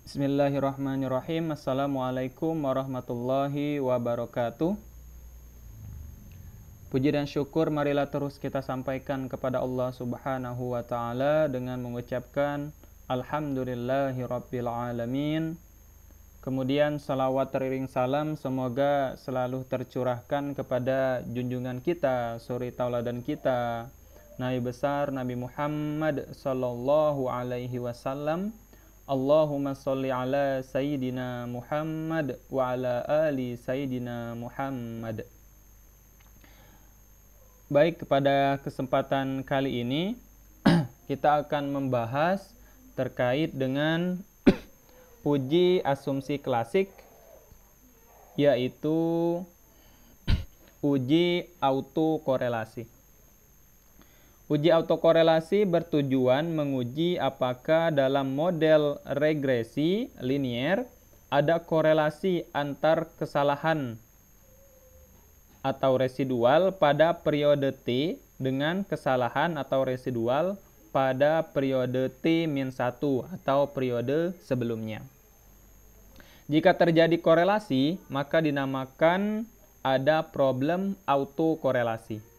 Bismillahirrahmanirrahim. Assalamualaikum warahmatullahi wabarakatuh. Puji dan syukur marilah terus kita sampaikan kepada Allah Subhanahu wa taala dengan mengucapkan alhamdulillahirabbil alamin. Kemudian salawat teriring salam semoga selalu tercurahkan kepada junjungan kita, suri tauladan kita, Nabi besar Nabi Muhammad sallallahu alaihi wasallam. Allahumma sholli ala Sayyidina Muhammad wa ala ali Sayyidina Muhammad. Baik, pada kesempatan kali ini kita akan membahas terkait dengan uji asumsi klasik, yaitu uji autokorelasi. Uji autokorelasi bertujuan menguji apakah dalam model regresi linier ada korelasi antar kesalahan atau residual pada periode T dengan kesalahan atau residual pada periode T-1 atau periode sebelumnya. Jika terjadi korelasi, maka dinamakan ada problem autokorelasi.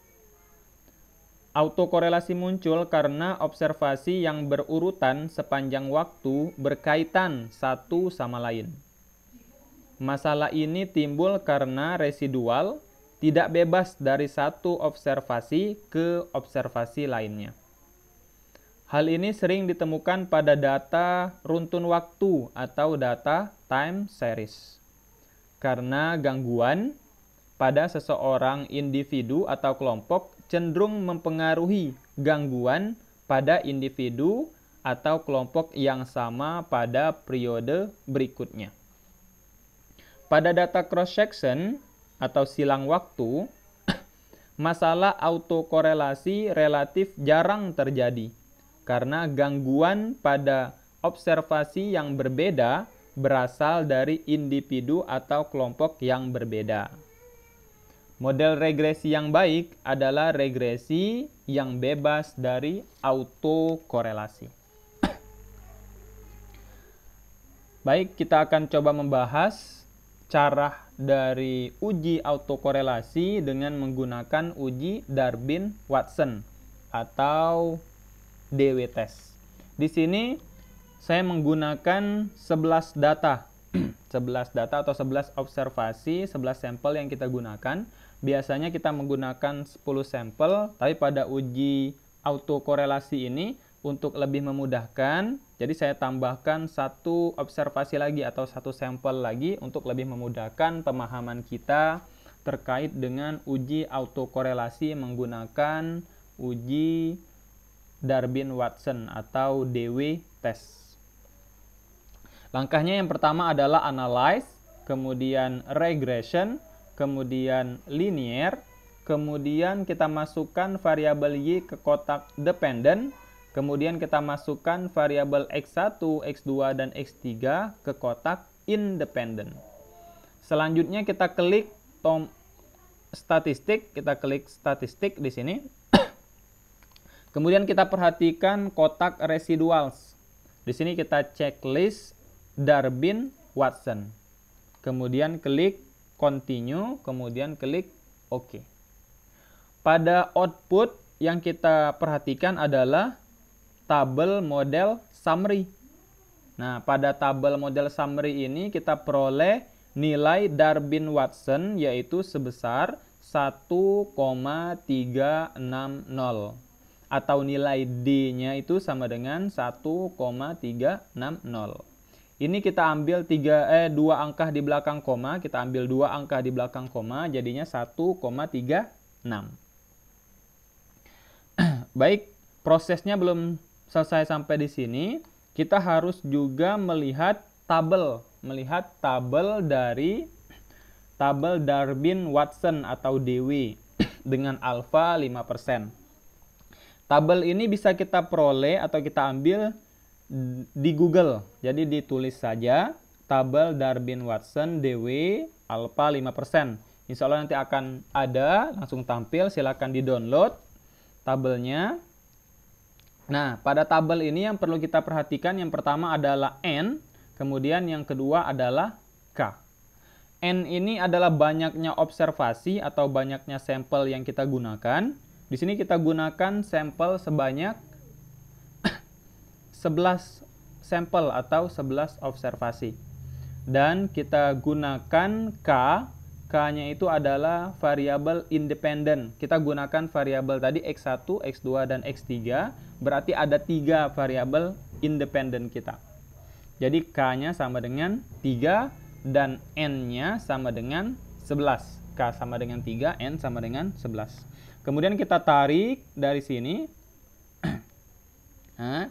Autokorelasi muncul karena observasi yang berurutan sepanjang waktu berkaitan satu sama lain. Masalah ini timbul karena residual tidak bebas dari satu observasi ke observasi lainnya. Hal ini sering ditemukan pada data runtun waktu atau data time series. Karena gangguan pada seseorang individu atau kelompok cenderung mempengaruhi gangguan pada individu atau kelompok yang sama pada periode berikutnya. Pada data cross-section atau silang waktu, masalah autokorelasi relatif jarang terjadi karena gangguan pada observasi yang berbeda berasal dari individu atau kelompok yang berbeda. Model regresi yang baik adalah regresi yang bebas dari autokorelasi. Baik, kita akan coba membahas cara dari uji autokorelasi dengan menggunakan uji Darwin-Watson atau DW test. Di sini saya menggunakan 11 data. 11 data atau 11 observasi, 11 sampel yang kita gunakan. Biasanya kita menggunakan 10 sampel, tapi pada uji autokorelasi ini untuk lebih memudahkan, jadi saya tambahkan satu observasi lagi atau satu sampel lagi untuk lebih memudahkan pemahaman kita terkait dengan uji autokorelasi menggunakan uji Darwin-Watson atau DW test. Langkahnya yang pertama adalah analyze, kemudian regression, kemudian linear, kemudian kita masukkan variabel Y ke kotak dependent, kemudian kita masukkan variabel X1, X2, dan X3 ke kotak independent. Selanjutnya kita klik statistik, kita klik statistik di sini. Kemudian kita perhatikan kotak residuals. Di sini kita checklist Darwin-Watson. Kemudian klik continue, kemudian klik OK. Pada output yang kita perhatikan adalah tabel model summary. Nah, pada tabel model summary ini kita peroleh nilai Darwin-Watson yaitu sebesar 1,360 atau nilai D-nya itu sama dengan 1,360. Ini kita ambil 2 angka di belakang koma, kita ambil 2 angka di belakang koma, jadinya 1,36. Baik, prosesnya belum selesai sampai di sini. Kita harus juga melihat tabel dari tabel Darwin-Watson atau DW dengan alfa 5%. Tabel ini bisa kita peroleh atau kita ambil di Google. Jadi ditulis saja tabel Darwin-Watson DW alfa 5%. Insya Allah nanti akan ada, langsung tampil, silakan di-download tabelnya. Nah, pada tabel ini yang perlu kita perhatikan yang pertama adalah N. Kemudian yang kedua adalah K. N ini adalah banyaknya observasi atau banyaknya sampel yang kita gunakan. Di sini kita gunakan sampel sebanyak 11 sampel atau 11 observasi. Dan kita gunakan K. K-nya itu adalah variabel independen. Kita gunakan variabel tadi X1, X2, dan X3. Berarti ada 3 variabel independen kita. Jadi K-nya sama dengan 3 dan N-nya sama dengan 11. K sama dengan 3, N sama dengan 11. Kemudian kita tarik dari sini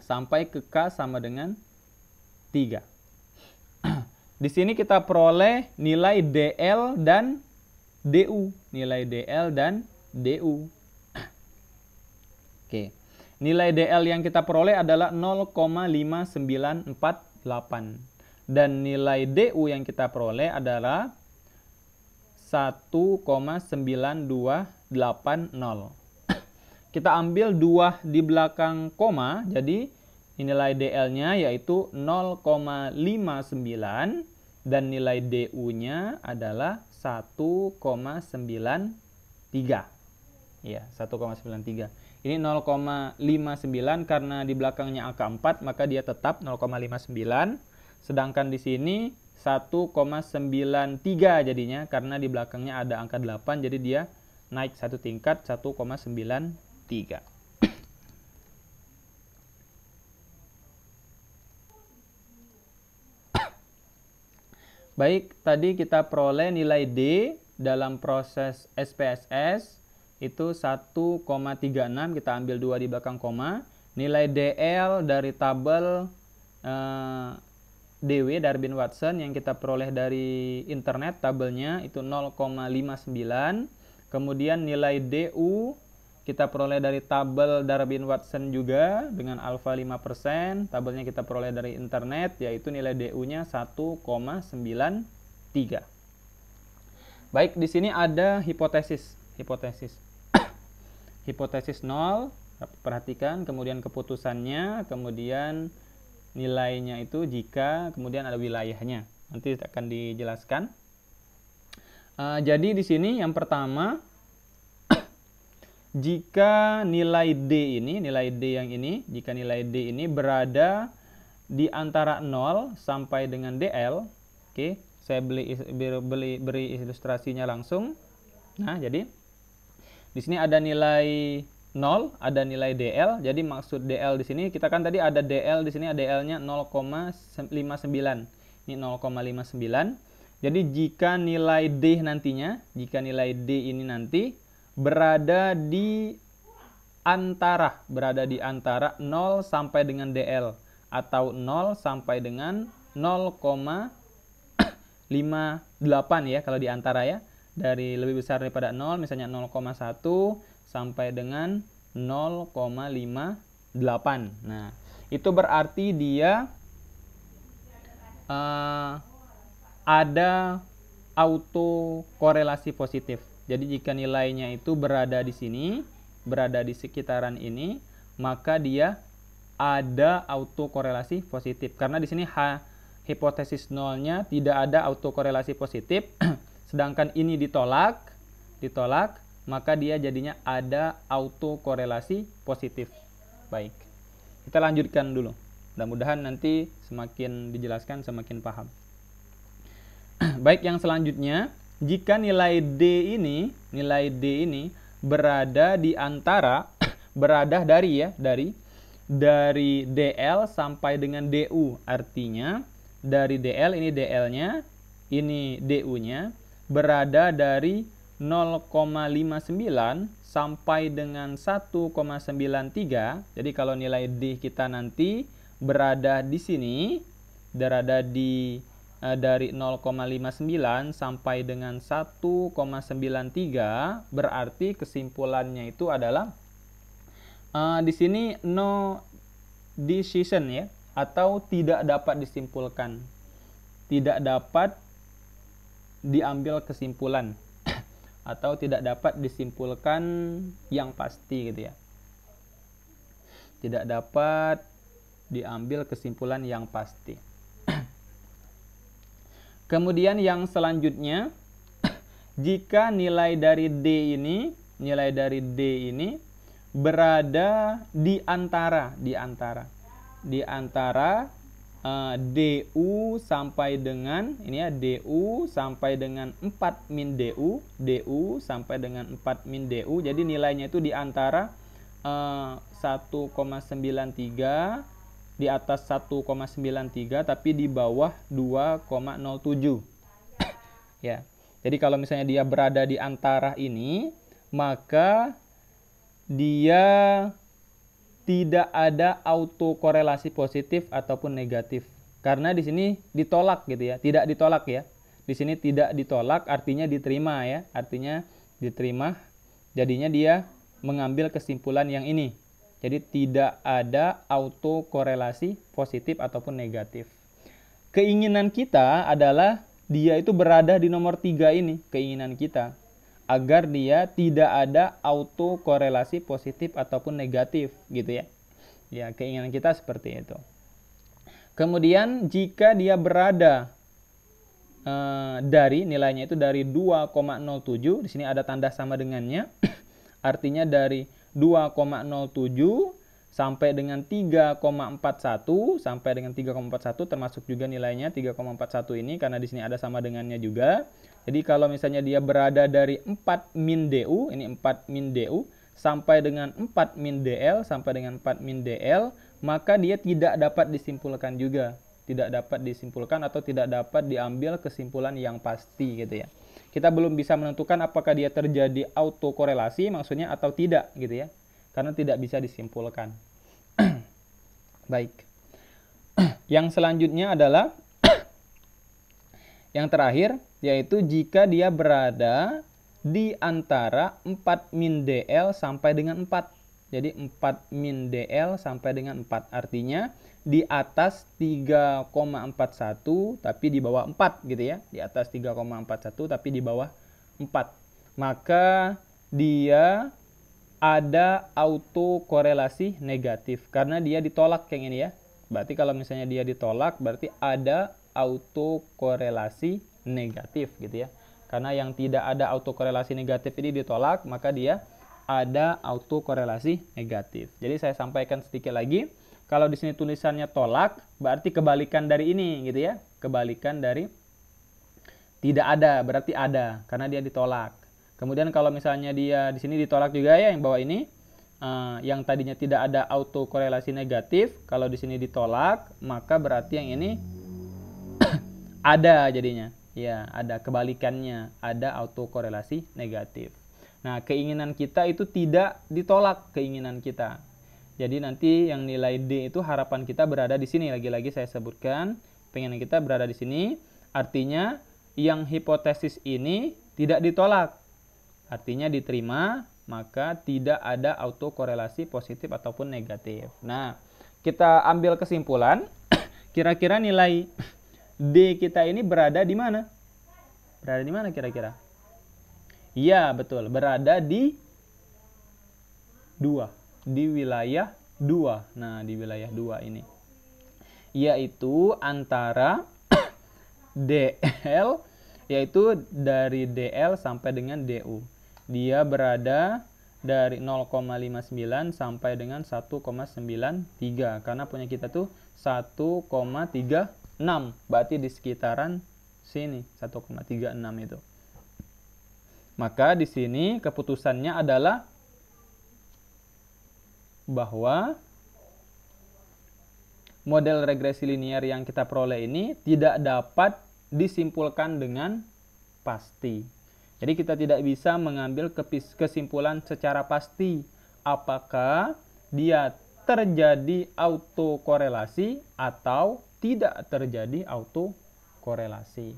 sampai ke K sama dengan 3. Di sini kita peroleh nilai DL dan DU. Nilai DL dan DU. Oke. Nilai DL yang kita peroleh adalah 0,5948. Dan nilai DU yang kita peroleh adalah 1,9280. Kita ambil 2 di belakang koma, jadi nilai DL-nya yaitu 0,59 dan nilai DU-nya adalah 1,93. Ya, 1,93. Ini 0,59 karena di belakangnya angka 4, maka dia tetap 0,59. Sedangkan di sini 1,93 jadinya karena di belakangnya ada angka 8, jadi dia naik satu tingkat 1,93. Baik, tadi kita peroleh nilai D dalam proses SPSS itu 1,36, kita ambil 2 di belakang koma. Nilai DL dari tabel DW, Darwin-Watson, yang kita peroleh dari internet, tabelnya itu 0,59. Kemudian nilai DU kita peroleh dari tabel Darwin-Watson juga dengan alfa 5%. Tabelnya kita peroleh dari internet, yaitu nilai DU-nya 1,93. Baik, di sini ada hipotesis. Hipotesis 0, perhatikan, kemudian keputusannya, kemudian nilainya itu jika, kemudian ada wilayahnya. Nanti akan dijelaskan. Jadi di sini yang pertama, jika nilai D yang ini, jika nilai D ini berada di antara 0 sampai dengan DL, oke, saya beri ilustrasinya langsung. Nah, jadi di sini ada nilai 0, ada nilai DL. Jadi maksud DL di sini, kita kan tadi ada DL di sini, ada DL-nya 0,59. Ini 0,59. Jadi jika nilai D nantinya, jika nilai D ini nanti berada di antara 0 sampai dengan DL atau 0 sampai dengan 0,58 ya kalau di antara ya, dari lebih besar daripada 0, misalnya 0,1 sampai dengan 0,58. Nah, itu berarti dia ada autokorelasi positif. Jadi jika nilainya itu berada di sini, berada di sekitaran ini, maka dia ada autokorelasi positif. Karena di sini hipotesis nolnya tidak ada autokorelasi positif, sedangkan ini ditolak, maka dia jadinya ada autokorelasi positif. Baik, kita lanjutkan dulu. Mudah-mudahan nanti semakin dijelaskan semakin paham. Baik, yang selanjutnya, jika nilai D ini berada di antara berada dari DL sampai dengan DU, artinya dari DL, ini DL-nya, ini DU-nya, berada dari 0,59 sampai dengan 1,93. Jadi kalau nilai D kita nanti berada di sini, berada di dari 0,59 sampai dengan 1,93, berarti kesimpulannya itu adalah di sini no decision ya, atau tidak dapat disimpulkan, tidak dapat diambil kesimpulan atau tidak dapat disimpulkan yang pasti gitu ya, tidak dapat diambil kesimpulan yang pasti. Kemudian yang selanjutnya, jika nilai dari D ini berada di antara DU sampai dengan ini ya, DU sampai dengan 4 min DU, DU sampai dengan 4 min DU. Jadi nilainya itu di antara 1,93, di atas 1,93 tapi di bawah 2,07. Ya. Jadi kalau misalnya dia berada di antara ini, maka dia tidak ada autokorelasi positif ataupun negatif. Karena di sini ditolak gitu ya, tidak ditolak ya. Di sini tidak ditolak artinya diterima ya, artinya diterima. Jadinya dia mengambil kesimpulan yang ini. Jadi tidak ada autokorelasi positif ataupun negatif. Keinginan kita adalah dia itu berada di nomor 3 ini, keinginan kita. Agar dia tidak ada autokorelasi positif ataupun negatif gitu ya. Ya, keinginan kita seperti itu. Kemudian jika dia berada dari nilainya itu dari 2,07, di sini ada tanda sama dengannya. Artinya dari 2,07 sampai dengan 3,41, sampai dengan 3,41 termasuk juga nilainya 3,41 ini karena di sini ada sama dengannya juga. Jadi kalau misalnya dia berada dari 4 min DU, ini 4 min DU, sampai dengan 4 min DL, sampai dengan 4 min DL, maka dia tidak dapat disimpulkan juga. Tidak dapat disimpulkan atau tidak dapat diambil kesimpulan yang pasti gitu ya. Kita belum bisa menentukan apakah dia terjadi autokorelasi maksudnya atau tidak gitu ya. Karena tidak bisa disimpulkan. Baik. Yang selanjutnya adalah yang terakhir, yaitu jika dia berada di antara 4 min DL sampai dengan 4. Jadi 4 min DL sampai dengan 4. Artinya di atas 3,41 tapi di bawah 4 gitu ya. Di atas 3,41 tapi di bawah 4. Maka dia ada autokorelasi negatif. Karena dia ditolak yang ini ya. Berarti kalau misalnya dia ditolak berarti ada autokorelasi negatif gitu ya. Karena yang tidak ada autokorelasi negatif ini ditolak, maka dia ada autokorelasi negatif. Jadi saya sampaikan sedikit lagi, kalau di sini tulisannya tolak, berarti kebalikan dari ini gitu ya. Kebalikan dari tidak ada, berarti ada karena dia ditolak. Kemudian kalau misalnya dia di sini ditolak juga ya yang bawah ini, yang tadinya tidak ada autokorelasi negatif, kalau di sini ditolak, maka berarti yang ini ada jadinya. Ya, ada kebalikannya, ada autokorelasi negatif. Nah, keinginan kita itu tidak ditolak keinginan kita. Jadi nanti yang nilai D itu harapan kita berada di sini. Lagi-lagi saya sebutkan, pengen kita berada di sini. Artinya yang hipotesis ini tidak ditolak. Artinya diterima, maka tidak ada autokorelasi positif ataupun negatif. Nah, kita ambil kesimpulan, kira-kira nilai D kita ini berada di mana? Berada di mana kira-kira? Iya, betul. Berada di 2. Di wilayah 2. Nah, di wilayah 2 ini. Yaitu antara DL, yaitu dari DL sampai dengan DU. Dia berada dari 0,59 sampai dengan 1,93. Karena punya kita tuh 1,36. Berarti di sekitaran sini 1,36 itu. Maka di sini keputusannya adalah bahwa model regresi linear yang kita peroleh ini tidak dapat disimpulkan dengan pasti. Jadi kita tidak bisa mengambil kesimpulan secara pasti apakah dia terjadi autokorelasi atau tidak terjadi autokorelasi.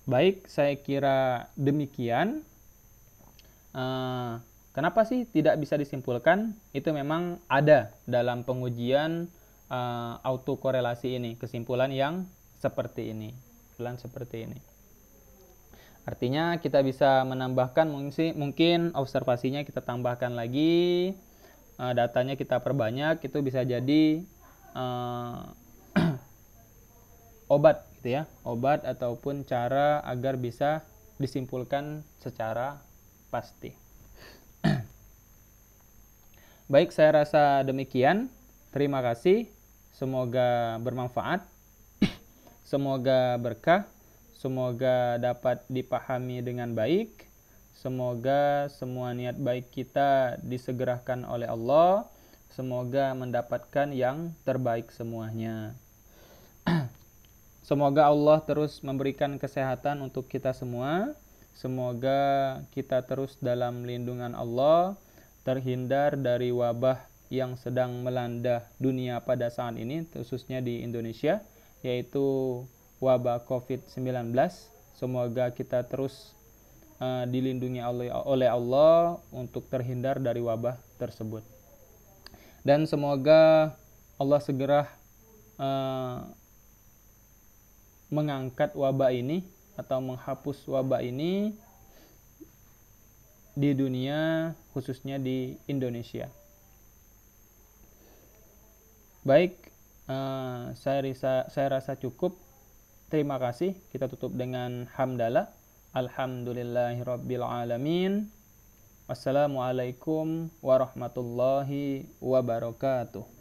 Baik, saya kira demikian. Kenapa sih tidak bisa disimpulkan? Itu memang ada dalam pengujian autokorelasi ini, kesimpulan yang seperti ini. Artinya kita bisa menambahkan, mungkin observasinya kita tambahkan lagi, datanya kita perbanyak, itu bisa jadi obat gitu ya, obat ataupun cara agar bisa disimpulkan secara pasti. Baik, saya rasa demikian. Terima kasih. Semoga bermanfaat. Semoga berkah. Semoga dapat dipahami dengan baik. Semoga semua niat baik kita disegerakan oleh Allah. Semoga mendapatkan yang terbaik semuanya. Semoga Allah terus memberikan kesehatan untuk kita semua. Semoga kita terus dalam lindungan Allah, terhindar dari wabah yang sedang melanda dunia pada saat ini, khususnya di Indonesia, yaitu wabah COVID-19. Semoga kita terus dilindungi oleh Allah untuk terhindar dari wabah tersebut. Dan semoga Allah segera mengangkat wabah ini atau menghapus wabah ini di dunia, khususnya di Indonesia. Baik, saya rasa cukup. Terima kasih. Kita tutup dengan hamdalah. Alhamdulillahirabbil alamin. Wassalamualaikum warahmatullahi wabarakatuh.